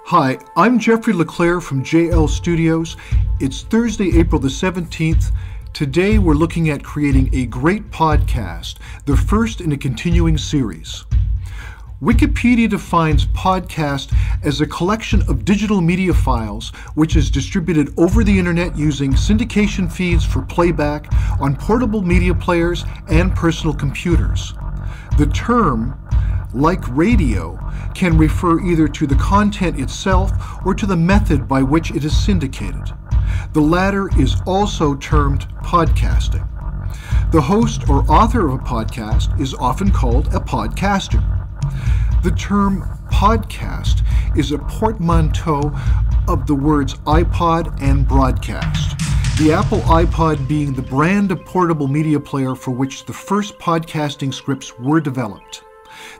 Hi, I'm Jeffrey LeClair from JL Studios. It's Thursday, April the 17th. Today we're looking at creating a great podcast, the first in a continuing series. Wikipedia defines podcast as a collection of digital media files which is distributed over the internet using syndication feeds for playback on portable media players and personal computers. The term, like radio, can refer either to the content itself or to the method by which it is syndicated. The latter is also termed podcasting. The host or author of a podcast is often called a podcaster. The term podcast is a portmanteau of the words iPod and broadcast. The Apple iPod being the brand of portable media player for which the first podcasting scripts were developed.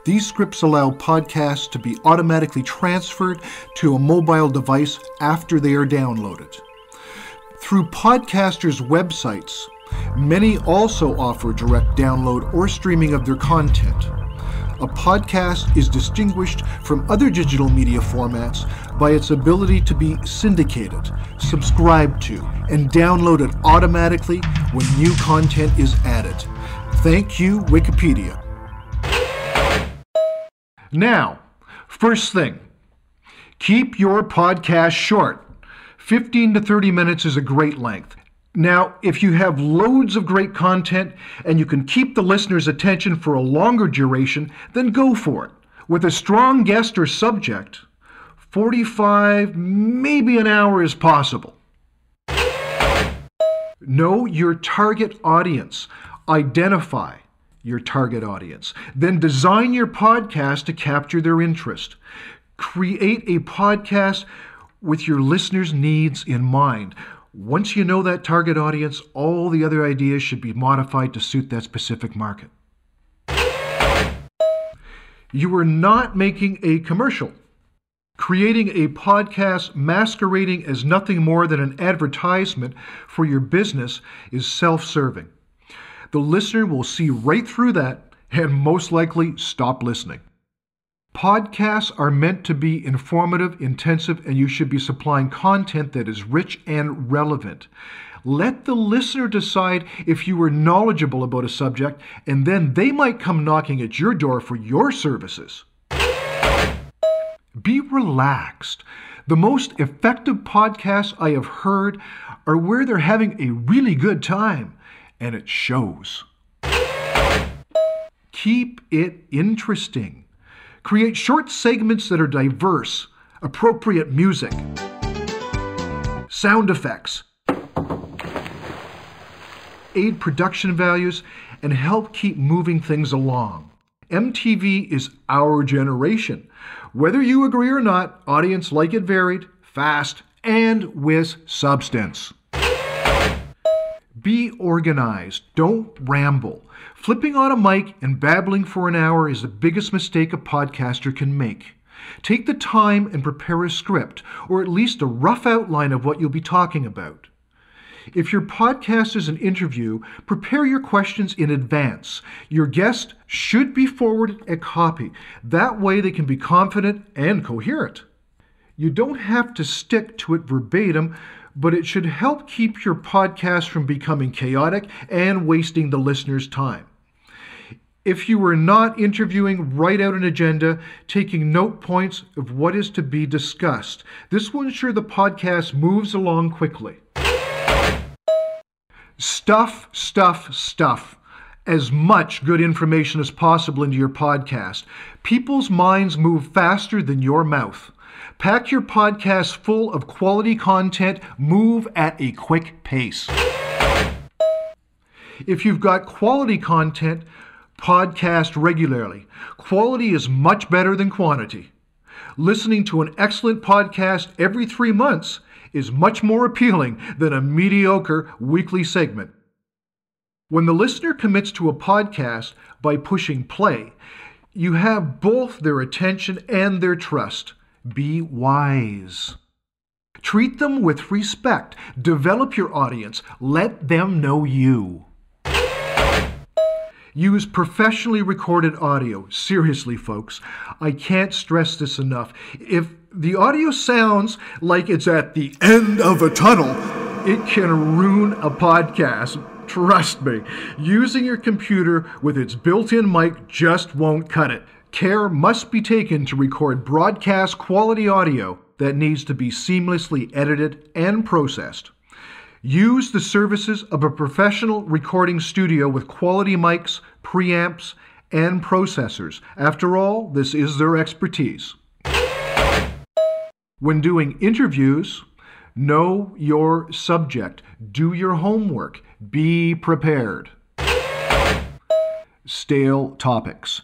These scripts allow podcasts to be automatically transferred to a mobile device after they are downloaded. Through podcasters' websites, many also offer direct download or streaming of their content. A podcast is distinguished from other digital media formats by its ability to be syndicated, subscribed to, and downloaded automatically when new content is added. Thank you, Wikipedia. Now, first thing, keep your podcast short. 15 to 30 minutes is a great length. Now, if you have loads of great content and you can keep the listener's attention for a longer duration, then go for it. With a strong guest or subject, 45, maybe an hour is possible. Know your target audience. Identify your target audience. Then design your podcast to capture their interest. Create a podcast with your listeners' needs in mind. Once you know that target audience, all the other ideas should be modified to suit that specific market. You are not making a commercial. Creating a podcast masquerading as nothing more than an advertisement for your business is self-serving. The listener will see right through that and most likely stop listening. Podcasts are meant to be informative, intensive, and you should be supplying content that is rich and relevant. Let the listener decide if you are knowledgeable about a subject, and then they might come knocking at your door for your services. Be relaxed. The most effective podcasts I have heard are where they're having a really good time, and it shows. Keep it interesting. Create short segments that are diverse, appropriate music, sound effects, aid production values, and help keep moving things along. MTV is our generation. Whether you agree or not, audience like it varied, fast, and with substance. Be organized. Don't ramble. Flipping on a mic and babbling for an hour is the biggest mistake a podcaster can make. Take the time and prepare a script, or at least a rough outline of what you'll be talking about. If your podcast is an interview, prepare your questions in advance. Your guest should be forwarded a copy. That way they can be confident and coherent. You don't have to stick to it verbatim, but it should help keep your podcast from becoming chaotic and wasting the listener's time. If you are not interviewing, write out an agenda, taking note points of what is to be discussed. This will ensure the podcast moves along quickly. Stuff as much good information as possible into your podcast. People's minds move faster than your mouth. Pack your podcast full of quality content. Move at a quick pace. If you've got quality content, podcast regularly. Quality is much better than quantity. Listening to an excellent podcast every 3 months is much more appealing than a mediocre weekly segment. When the listener commits to a podcast by pushing play, you have both their attention and their trust. Be wise. Treat them with respect. Develop your audience. Let them know you. Use professionally recorded audio. Seriously, folks, I can't stress this enough. If the audio sounds like it's at the end of a tunnel, it can ruin a podcast. Trust me, using your computer with its built-in mic just won't cut it. Care must be taken to record broadcast quality audio that needs to be seamlessly edited and processed. Use the services of a professional recording studio with quality mics, preamps, and processors. After all, this is their expertise. When doing interviews, know your subject. Do your homework. Be prepared. Stale topics.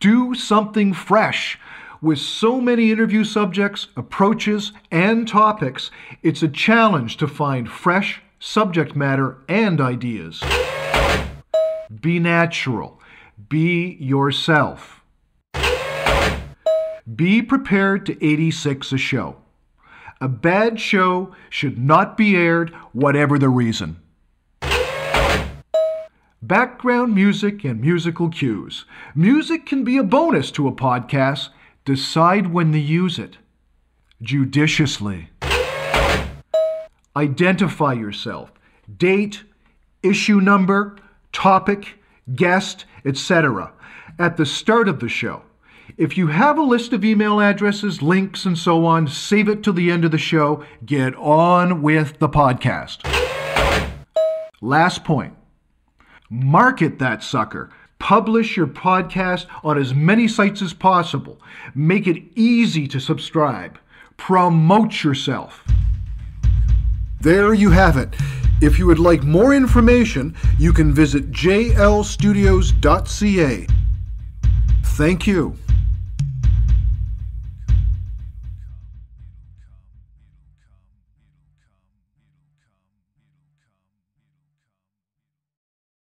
Do something fresh. With so many interview subjects, approaches, and topics, it's a challenge to find fresh subject matter and ideas. Be natural. Be yourself. Be prepared to 86 a show. A bad show should not be aired, whatever the reason. Background music and musical cues. Music can be a bonus to a podcast. Decide when to use it. Judiciously. Identify yourself. Date, issue number, topic, guest, etc. at the start of the show. If you have a list of email addresses, links, and so on, save it till the end of the show. Get on with the podcast. Last point. Market that sucker. Publish your podcast on as many sites as possible. Make it easy to subscribe. Promote yourself. There you have it. If you would like more information, you can visit jlstudios.ca. Thank you.